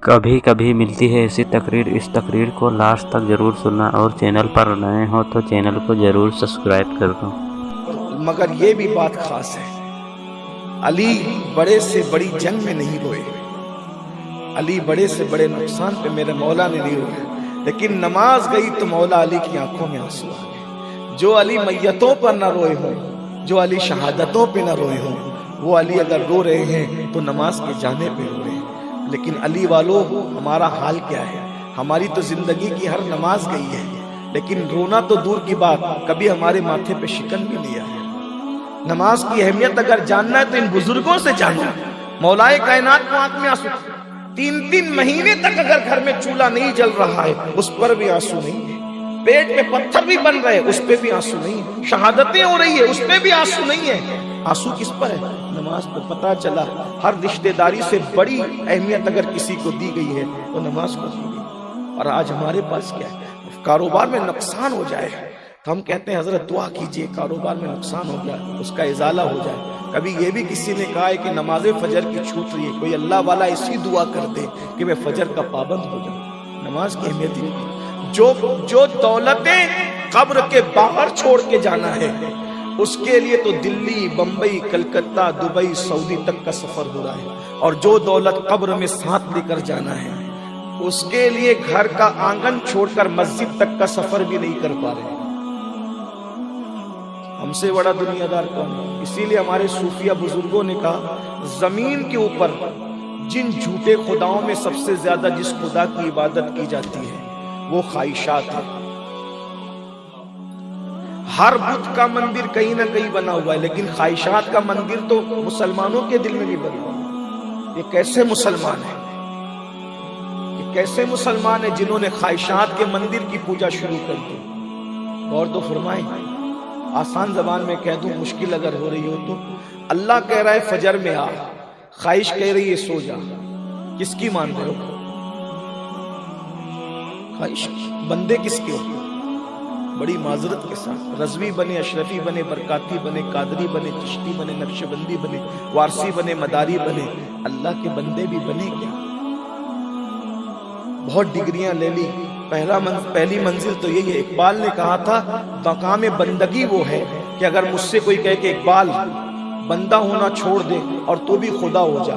کبھی کبھی ملتی ہے ایسی تقریر، اس تقریر کو لاسٹ تک ضرور سننا، اور چینل پر نئے ہو تو چینل کو ضرور سبسکرائب کر دو۔ مگر یہ بھی بات خاص ہے، علی بڑے سے بڑی جنگ میں نہیں روئے، علی بڑے سے بڑے نقصان پہ میرے مولا نے نہیں روئے، لیکن نماز گئی تو مولا علی کی آنکھوں میں آنسو آ گئے۔ جو علی میتوں پر نہ روئے ہوں، جو علی شہادتوں پہ نہ روئے ہوں، وہ علی اگر رو رہے ہیں تو نماز کے جانے پہ رو رہے ہیں۔ لیکن علی والو، ہمارا حال کیا ہے؟ ہماری تو زندگی کی ہر نماز گئی ہے، لیکن رونا تو دور کی بات، کبھی ہمارے ماتھے پہ شکن بھی نہیں آیا۔ نماز کی اہمیت اگر جاننا ہے تو ان بزرگوں سے جاننا۔ مولائے کائنات کو آنکھ میں آنسو، 3 مہینے تک اگر گھر میں چولہا نہیں جل رہا ہے اس پر بھی آنسو نہیں ہے، پیٹ میں پتھر بھی بن رہے اس پہ بھی آنسو نہیں ہے، شہادتیں ہو رہی ہے اس پہ بھی آنسو نہیں ہے۔ آنسو کس پر ہے؟ نماز پہ۔ پتہ چلا ہر رشتہ داری سے بڑی اہمیت اگر کسی کو دی گئی ہے تو نماز کو دی گئی۔ اور آج ہمارے پاس کیا ہے؟ کاروبار میں نقصان ہو جائے تو ہم کہتے ہیں حضرت دعا کیجئے، کاروبار میں نقصان ہو گیا اس کا ازالہ ہو جائے۔ کبھی یہ بھی کسی نے کہا ہے کہ نماز فجر کی چھوٹ رہی ہے، کوئی اللہ والا ایسی دعا کر دے کہ میں فجر کا پابند ہو جاؤں۔ نماز کی اہمیت ہی نہیں۔ جو دولتیں قبر کے باہر چھوڑ کے جانا ہے اس کے لیے تو دلی، بمبئی، کلکتہ، دبئی، سعودی تک کا سفر ہو رہا ہے، اور جو دولت قبر میں ساتھ لے کر جانا ہے اس کے لیے گھر کا آنگن چھوڑ کر مسجد تک کا سفر بھی نہیں کر پا رہے۔ ہم سے بڑا دنیا دار کون ہے؟ اسی لیے ہمارے صوفیہ بزرگوں نے کہا، زمین کے اوپر جن جھوٹے خداؤں میں سب سے زیادہ جس خدا کی عبادت کی جاتی ہے وہ خواہشات ہے۔ ہر بت کا مندر کہیں نہ کہیں بنا ہوا ہے، لیکن خواہشات کا مندر تو مسلمانوں کے دل میں بھی بنا ہوا ہے۔ یہ کیسے مسلمان ہیں؟ یہ کیسے مسلمان ہیں جنہوں نے خواہشات کے مندر کی پوجا شروع کر دی؟ اور تو فرمائیں، آسان زبان میں کہہ دوں، مشکل اگر ہو رہی ہو تو اللہ کہہ رہا ہے فجر میں آ، خواہش کہہ رہی ہے سو جا، کس کی مان رہے ہو؟ خواہش بندے کس کے ہو؟ بڑی معذرت کے ساتھ رضوی بنے، اشرفی بنے، برکاتی بنے، قادری بنے، چشتی بنے، نقشبندی بنے، وارسی بنے، مداری بنے، اللہ کے بندے بھی بنے کیا؟ بہت ڈگریاں لے لی، پہلی منزل تو یہی ہے۔ اقبال نے کہا تھا مقام بندگی وہ ہے کہ اگر مجھ سے کوئی کہے کہ اقبال بندہ ہونا چھوڑ دے اور تو بھی خدا ہو جا،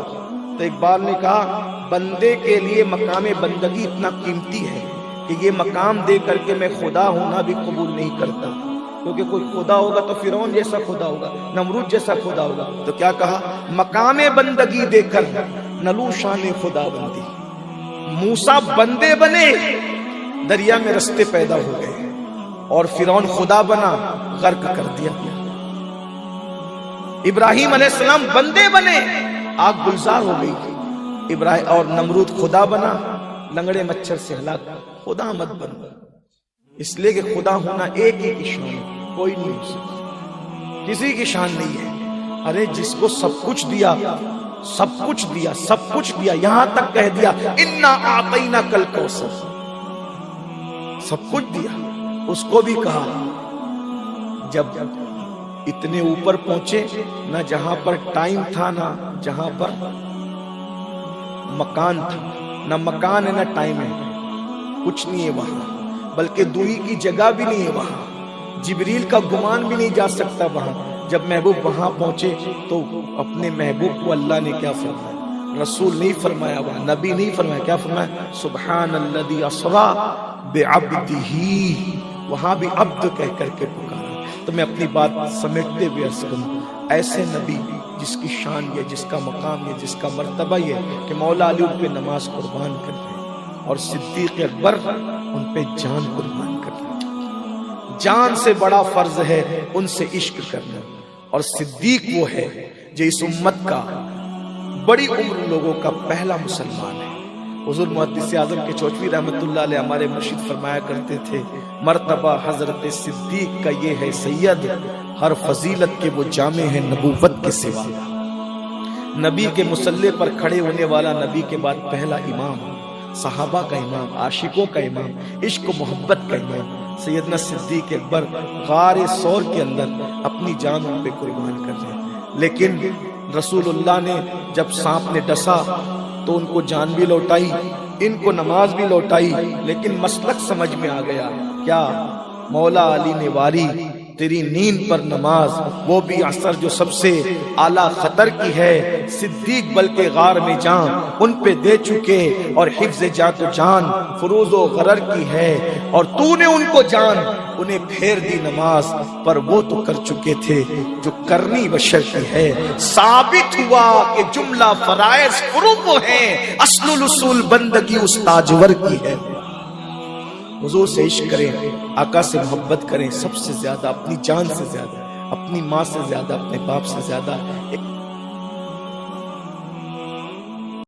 تو اقبال نے کہا بندے کے لیے مقام بندگی اتنا قیمتی ہے کہ یہ مقام دے کر کے میں خدا ہونا بھی قبول نہیں کرتا، کیونکہ کوئی خدا ہوگا تو فرعون جیسا خدا ہوگا، نمرود جیسا خدا ہوگا۔ تو کیا کہا؟ مقام بندگی دے کر نلو شان خدا بندی۔ موسیٰ بندے بنے، دریا میں رستے پیدا ہو گئے، اور فرعون خدا بنا، غرق کر دیا۔ ابراہیم علیہ السلام بندے بنے، آگ گلزار ہو گئی، ابراہیم اور نمرود خدا بنا، لنگڑے مچھر سے ہلاک۔ خدا مت بنو، اس لیے کہ خدا ہونا ایک ہی کی شان ہے، کوئی نہیں ہو سکتا، کسی کی شان نہیں ہے۔ ارے جس کو سب کچھ دیا، سب کچھ دیا، سب کچھ دیا، یہاں تک کہہ دیا انا اعطیناک الکوثر، سب کچھ دیا، اس کو بھی کہا جب اتنے اوپر پہنچے، نہ جہاں پر ٹائم تھا نہ جہاں پر مکان تھا، نہ مکان ہے نہ ٹائم ہے، کچھ نہیں ہے وہاں، بلکہ دوئی کی جگہ بھی نہیں ہے وہاں، جبریل کا گمان بھی نہیں جا سکتا وہاں۔ جب محبوب وہاں پہنچے تو اپنے محبوب کو اللہ نے کیا فرمایا؟ رسول نہیں فرمایا، وہاں نبی نہیں فرمایا، کیا فرمایا؟ سبحان الذی اسری بعبدہ، وہاں بھی عبد کہہ کر کے پکارا۔ تو میں اپنی بات سمیٹتے ہوئے عرض کروں، ایسے نبی جس کی شان یہ، جس کا مقام یہ، جس کا مرتبہ یہ کہ مولا علی ان پہ نماز قربان کر رہے ہیں، اور صدیق اکبر ان پہ جان قربان کر رہے ہیں۔ جان سے بڑا فرض ہے ان سے عشق کرنا، اور صدیق وہ ہے جو اس امت کا بڑی عمر لوگوں کا پہلا مسلمان ہے۔ حضور محدث اعظم کے چوچوی رحمت اللہ علیہ ہمارے مرشد فرمایا کرتے تھے، مرتبہ حضرت صدیق کا یہ ہے سید، ہر فضیلت کے وہ جامع ہے نبوت کے سوا۔ نبی کے مصلی پر کھڑے ہونے والا نبی کے بعد پہلا امام، صحابہ کا امام، عاشقوں کا امام، عشق و محبت کا امام سیدنا صدیق اکبر غار ثور کے اندر اپنی جان ان پہ قربان کر رہے ہیں۔ لیکن رسول اللہ نے جب سانپ نے ڈسا تو ان کو جان بھی لوٹائی، ان کو نماز بھی لوٹائی، لیکن مسلک سمجھ میں آ گیا کیا؟ مولا علی نے واری تیری نیند پر نماز، وہ بھی عصر جو سب سے اعلیٰ خطر کی ہے، صدیق بلکہ غار میں جان ان پہ دے چکے، اور حفظ جات و جان فروز و غرر کی ہے، اور تو نے ان کو جان انہیں پھیر دی نماز، پر وہ تو کر چکے تھے جو کرنی بشر کی ہے۔ ثابت ہوا کہ جملہ فرائض فروغ ہیں، اصل الاصول بندگی اس تاجور کی ہے۔ حضور سے عشق کریں، آقا سے محبت کریں، سب سے زیادہ اپنی جان سے زیادہ، اپنی ماں سے زیادہ، اپنے باپ سے زیادہ۔